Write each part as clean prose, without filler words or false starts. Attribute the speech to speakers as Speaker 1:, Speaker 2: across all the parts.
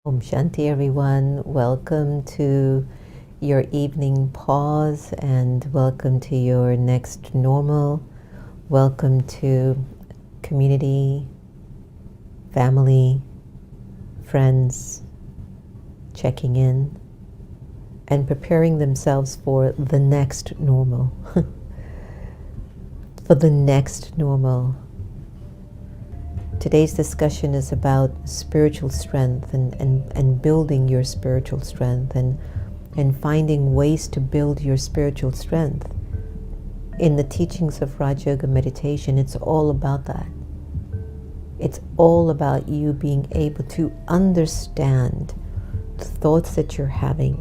Speaker 1: Om Shanti, everyone. Welcome to your evening pause and welcome to your next normal. Welcome to community, family, friends checking in and preparing themselves for the next normal. For the next normal. Today's discussion is about spiritual strength and building your spiritual strength and finding ways to build your spiritual strength. In the teachings of Raj Yoga meditation, it's all about that. It's all about you being able to understand the thoughts that you're having,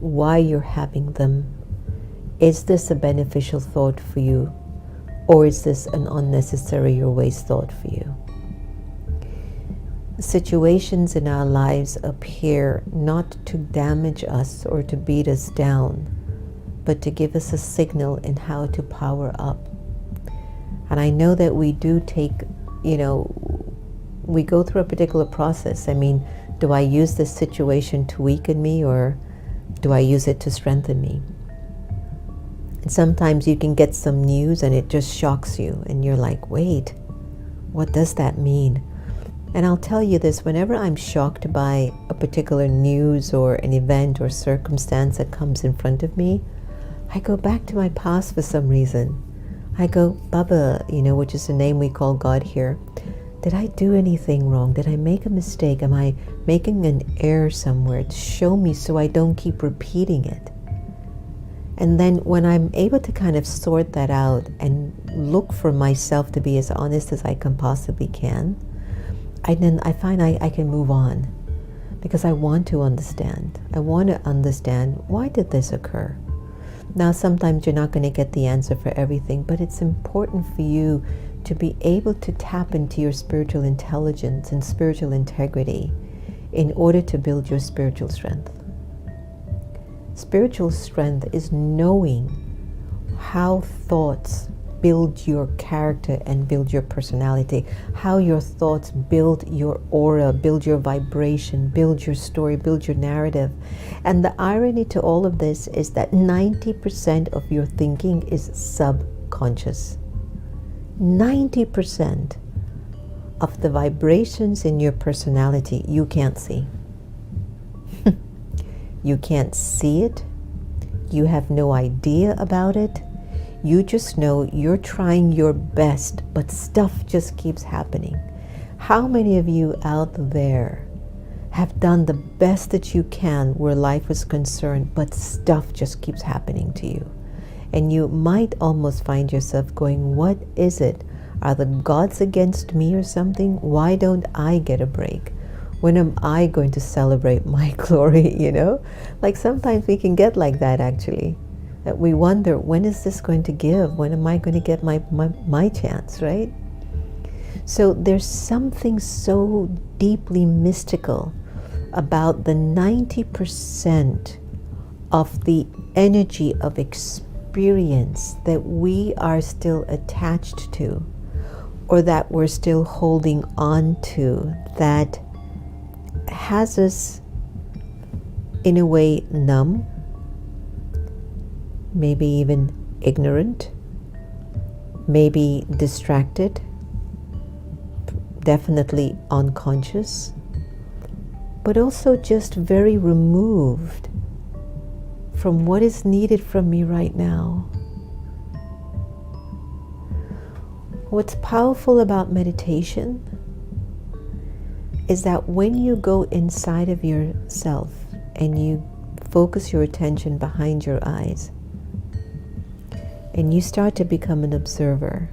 Speaker 1: why you're having them. Is this a beneficial thought for you? Or is this an unnecessary or waste thought for you? Situations in our lives appear not to damage us or to beat us down, but to give us a signal in how to power up. And I know that we do take, we go through a particular process. I mean, do I use this situation to weaken me or do I use it to strengthen me? And sometimes you can get some news and it just shocks you and you're like, wait, what does that mean? And I'll tell you this, whenever I'm shocked by a particular news or an event or circumstance that comes in front of me, I go back to my past for some reason. I go, Baba, which is the name we call God here. Did I do anything wrong? Did I make a mistake? Am I making an error somewhere? Show me so I don't keep repeating it. And then when I'm able to kind of sort that out and look for myself to be as honest as I can possibly can, I find I can move on because I want to understand. I want to understand, why did this occur? Now, sometimes you're not going to get the answer for everything, but it's important for you to be able to tap into your spiritual intelligence and spiritual integrity in order to build your spiritual strength. Spiritual strength is knowing how thoughts build your character and build your personality, how your thoughts build your aura, build your vibration, build your story, build your narrative. And the irony to all of this is that 90% of your thinking is subconscious. 90% of the vibrations in your personality you can't see. You can't see it. You have no idea about it. You just know you're trying your best, but stuff just keeps happening. How many of you out there have done the best that you can where life is concerned, but stuff just keeps happening to you? And you might almost find yourself going, what is it? Are the gods against me or something? Why don't I get a break? When am I going to celebrate my glory, you know? Like sometimes we can get like that actually. That we wonder, when is this going to give? When am I going to get my chance, right? So there's something so deeply mystical about the 90% of the energy of experience that we are still attached to, or that we're still holding on to, that has us in a way numb, maybe even ignorant, maybe distracted, definitely unconscious, but also just very removed from what is needed from me right now. What's powerful about meditation is that when you go inside of yourself and you focus your attention behind your eyes and you start to become an observer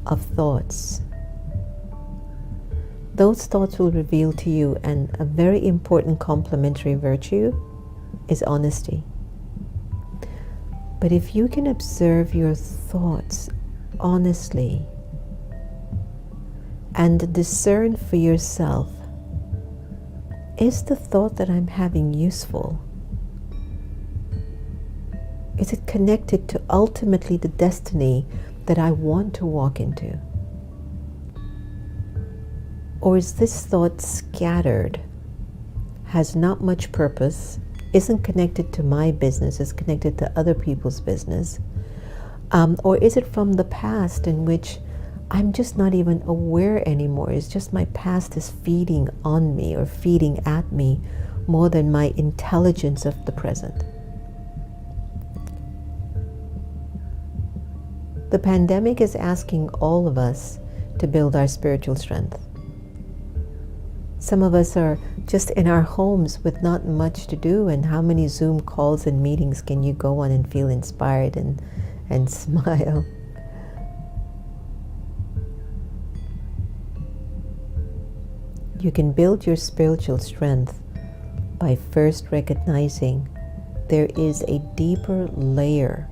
Speaker 1: of thoughts, those thoughts will reveal to you, and a very important complementary virtue is honesty. But if you can observe your thoughts honestly and discern for yourself, is the thought that I'm having useful? Is it connected to ultimately the destiny that I want to walk into? Or is this thought scattered, has not much purpose, isn't connected to my business, is connected to other people's business? Or is it from the past in which I'm just not even aware anymore? It's just my past is feeding on me or feeding at me more than my intelligence of the present. The pandemic is asking all of us to build our spiritual strength. Some of us are just in our homes with not much to do, and how many Zoom calls and meetings can you go on and feel inspired and smile? You can build your spiritual strength by first recognizing there is a deeper layer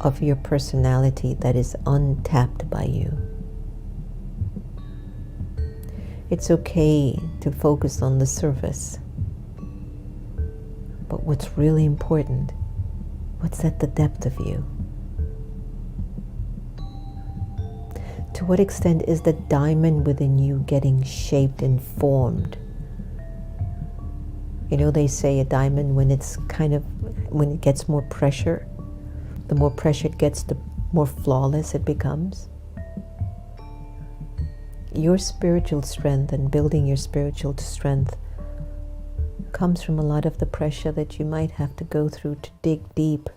Speaker 1: of your personality that is untapped by you. It's okay to focus on the surface, but what's really important, what's at the depth of you? To what extent is the diamond within you getting shaped and formed? You know, they say a diamond, when it gets more pressure, the more pressure it gets, the more flawless it becomes. Your spiritual strength and building your spiritual strength comes from a lot of the pressure that you might have to go through to dig deep,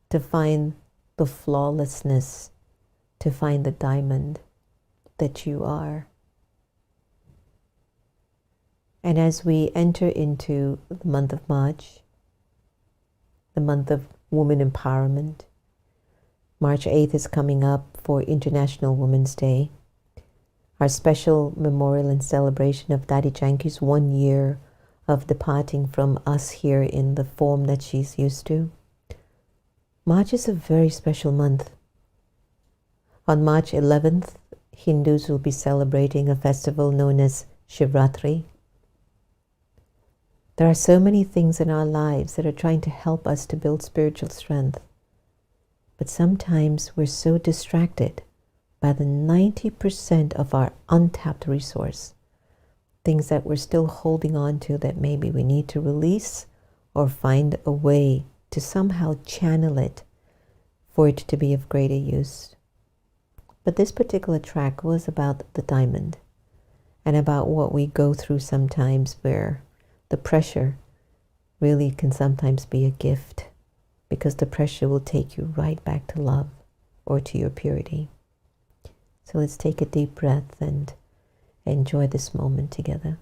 Speaker 1: to find the flawlessness, to find the diamond that you are. And as we enter into the month of March, the month of woman empowerment, March 8th is coming up for International Women's Day, our special memorial and celebration of Daddy Janki's 1 year of departing from us here in the form that she's used to. March is a very special month. On March 11th, Hindus will be celebrating a festival known as Shivratri. There are so many things in our lives that are trying to help us to build spiritual strength. But sometimes we're so distracted by the 90% of our untapped resource, things that we're still holding on to that maybe we need to release or find a way to somehow channel it for it to be of greater use. But this particular track was about the diamond and about what we go through sometimes, where the pressure really can sometimes be a gift, because the pressure will take you right back to love or to your purity. So let's take a deep breath and enjoy this moment together.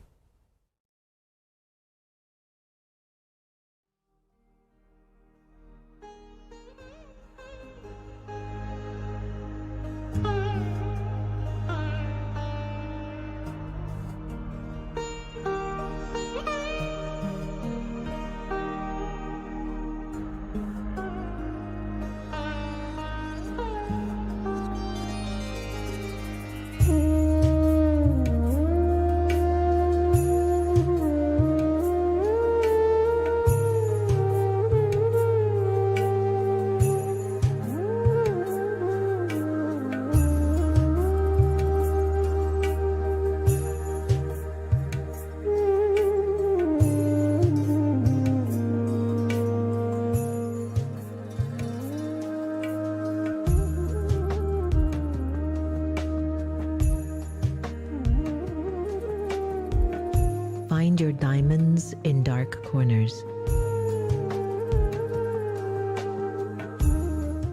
Speaker 1: Find your diamonds in dark corners,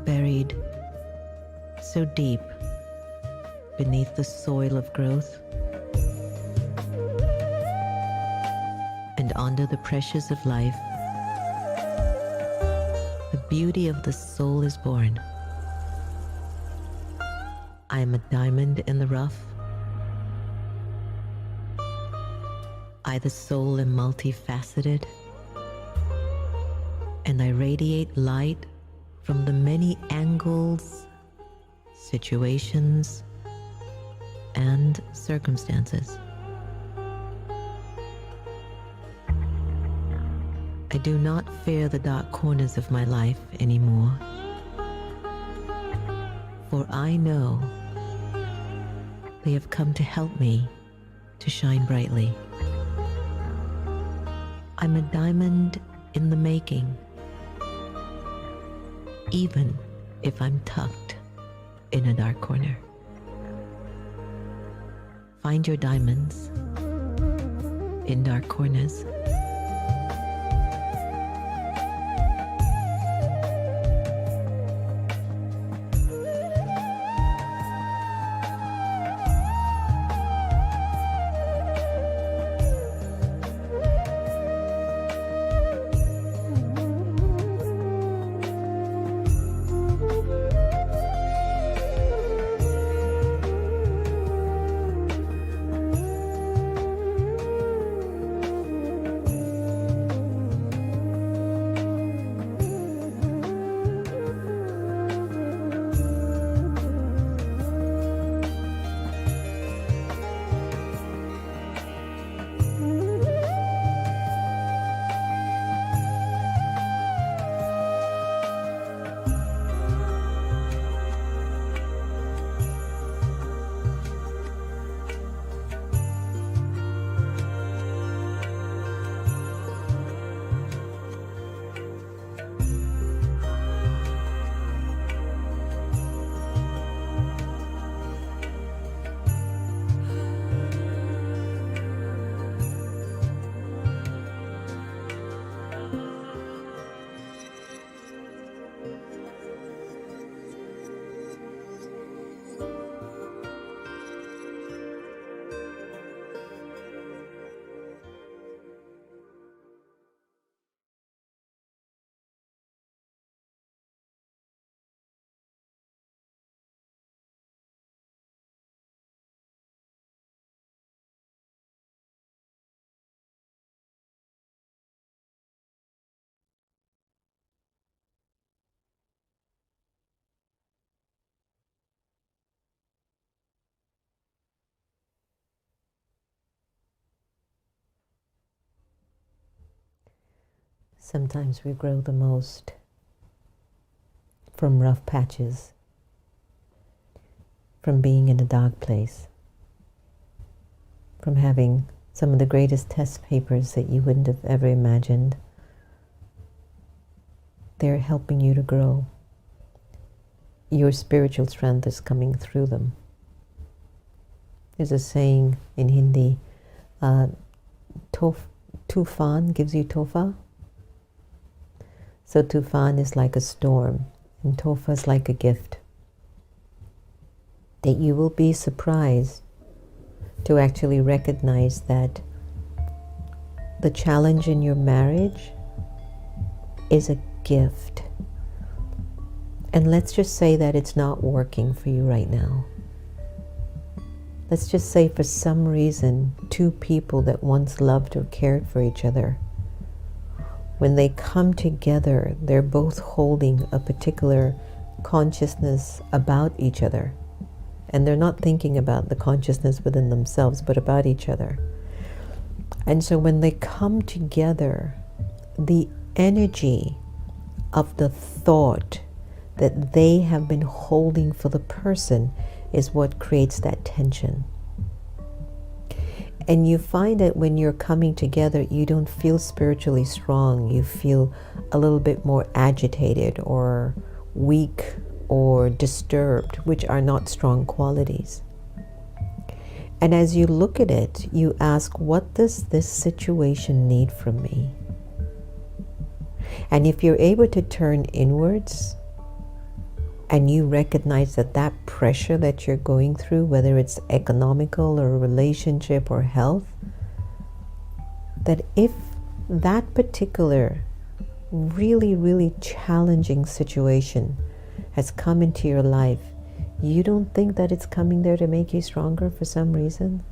Speaker 1: buried so deep beneath the soil of growth and under the pressures of life. The beauty of the soul is born. I am a diamond in the rough. I, the soul, am multifaceted, and I radiate light from the many angles, situations, and circumstances. I do not fear the dark corners of my life anymore, for I know they have come to help me to shine brightly. I'm a diamond in the making, even if I'm tucked in a dark corner. Find your diamonds in dark corners. Sometimes we grow the most from rough patches, from being in a dark place, from having some of the greatest test papers that you wouldn't have ever imagined. They're helping you to grow. Your spiritual strength is coming through them. There's a saying in Hindi, tufan gives you tofa. So tufan is like a storm, and tofa is like a gift. That you will be surprised to actually recognize that the challenge in your marriage is a gift. And let's just say that it's not working for you right now. Let's just say for some reason, two people that once loved or cared for each other, when they come together, they're both holding a particular consciousness about each other. And they're not thinking about the consciousness within themselves, but about each other. And so when they come together, the energy of the thought that they have been holding for the person is what creates that tension. And you find that when you're coming together, you don't feel spiritually strong. You feel a little bit more agitated or weak or disturbed, which are not strong qualities. And as you look at it, you ask, what does this situation need from me? And if you're able to turn inwards and you recognize that that pressure that you're going through, whether it's economical or relationship or health, that if that particular really, really challenging situation has come into your life, you don't think that it's coming there to make you stronger for some reason?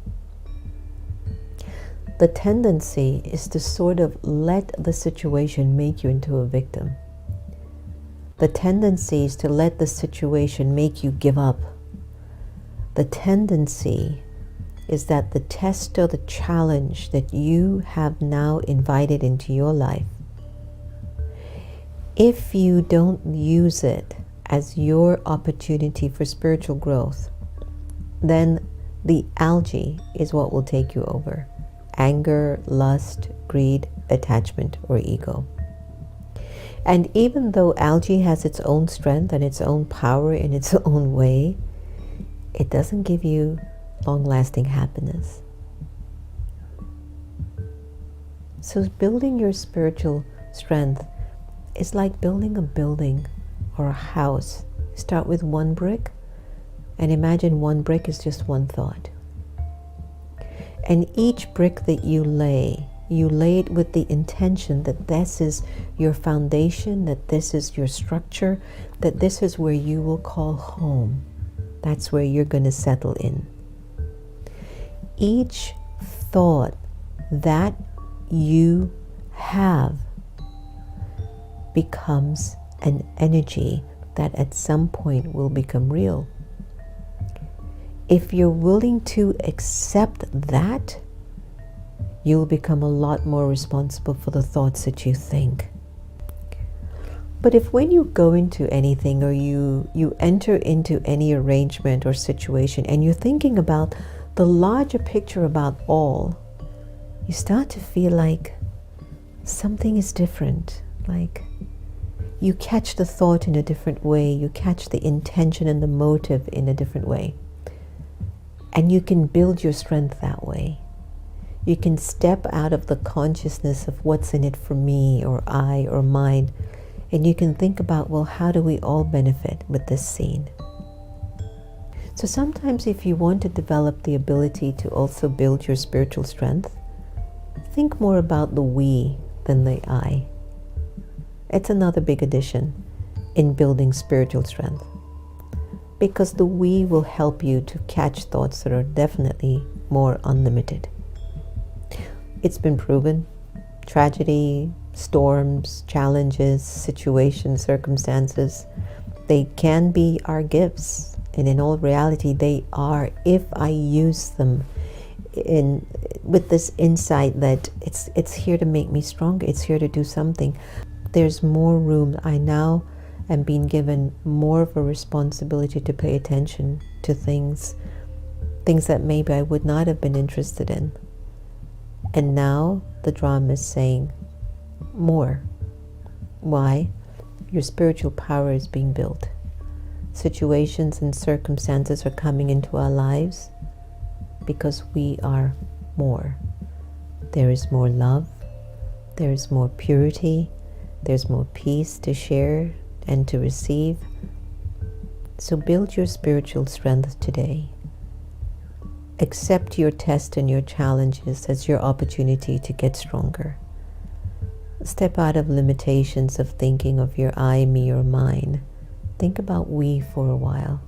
Speaker 1: The tendency is to sort of let the situation make you into a victim. The tendency is to let the situation make you give up. The tendency is that the test or the challenge that you have now invited into your life, if you don't use it as your opportunity for spiritual growth, then the algae is what will take you over. Anger, lust, greed, attachment, or ego. And even though algae has its own strength and its own power in its own way, it doesn't give you long-lasting happiness. So building your spiritual strength is like building a building or a house. Start with one brick and imagine one brick is just one thought. And each brick that you lay it with the intention that this is your foundation, that this is your structure, that this is where you will call home. That's where you're going to settle in. Each thought that you have becomes an energy that at some point will become real. If you're willing to accept that, you'll become a lot more responsible for the thoughts that you think. But if when you go into anything or you enter into any arrangement or situation and you're thinking about the larger picture about all, you start to feel like something is different. Like you catch the thought in a different way, you catch the intention and the motive in a different way. And you can build your strength that way. You can step out of the consciousness of what's in it for me or I or mine, and you can think about, well, how do we all benefit with this scene? So sometimes if you want to develop the ability to also build your spiritual strength, think more about the we than the I. It's another big addition in building spiritual strength, because the we will help you to catch thoughts that are definitely more unlimited. It's been proven. Tragedy, storms, challenges, situations, circumstances, they can be our gifts. And in all reality, they are, if I use them with this insight that it's here to make me stronger, it's here to do something. There's more room. I now am being given more of a responsibility to pay attention to things that maybe I would not have been interested in. And now the drama is saying more. Why? Your spiritual power is being built. Situations and circumstances are coming into our lives because we are more. There is more love, there is more purity, there's more peace to share and to receive. So build your spiritual strength today. Accept your test and your challenges as your opportunity to get stronger. Step out of limitations of thinking of your I, me, or mine. Think about we for a while,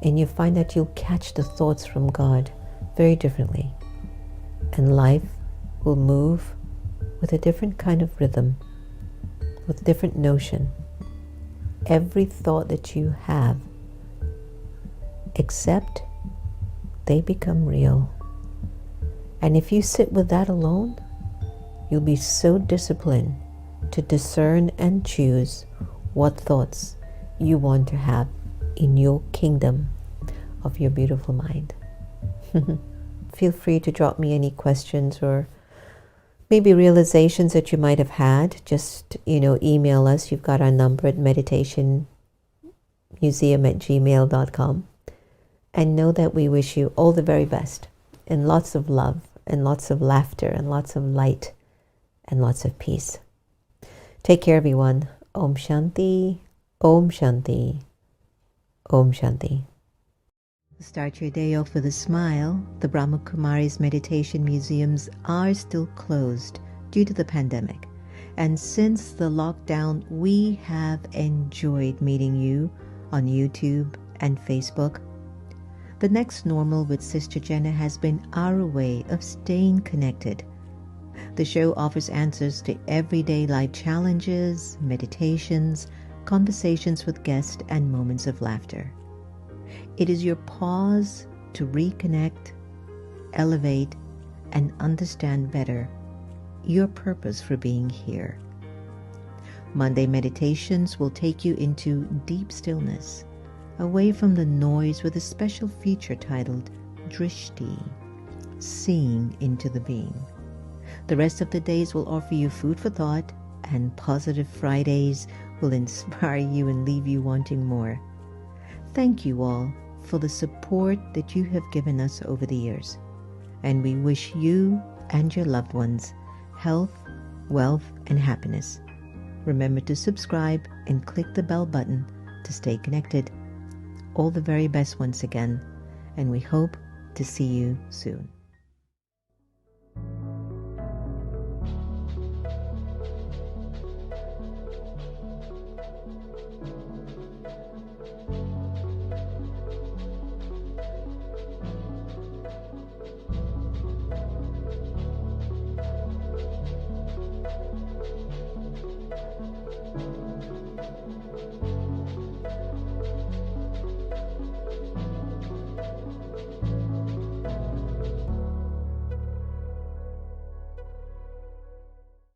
Speaker 1: and you find that you'll catch the thoughts from God very differently, and life will move with a different kind of rhythm, with a different notion. Every thought that you have, accept, they become real. And if you sit with that alone, you'll be so disciplined to discern and choose what thoughts you want to have in your kingdom of your beautiful mind. Feel free to drop me any questions or maybe realizations that you might have had. Just, email us. You've got our number at meditationmuseum@gmail.com. And know that we wish you all the very best and lots of love and lots of laughter and lots of light and lots of peace. Take care, everyone. Om Shanti, Om Shanti, Om Shanti. Start your day off with a smile. The Brahma Kumaris meditation museums are still closed due to the pandemic. And since the lockdown, we have enjoyed meeting you on YouTube and Facebook. The next normal with Sister Jenna has been our way of staying connected. The show offers answers to everyday life challenges, meditations, conversations with guests, and moments of laughter. It is your pause to reconnect, elevate, and understand better your purpose for being here. Monday meditations will take you into deep stillness, away from the noise, with a special feature titled Drishti, seeing into the being. The rest of the days will offer you food for thought, and Positive Fridays will inspire you and leave you wanting more. Thank you all for the support that you have given us over the years, and we wish you and your loved ones health, wealth, and happiness. Remember to subscribe and click the bell button to stay connected. All the very best once again, and we hope to see you soon.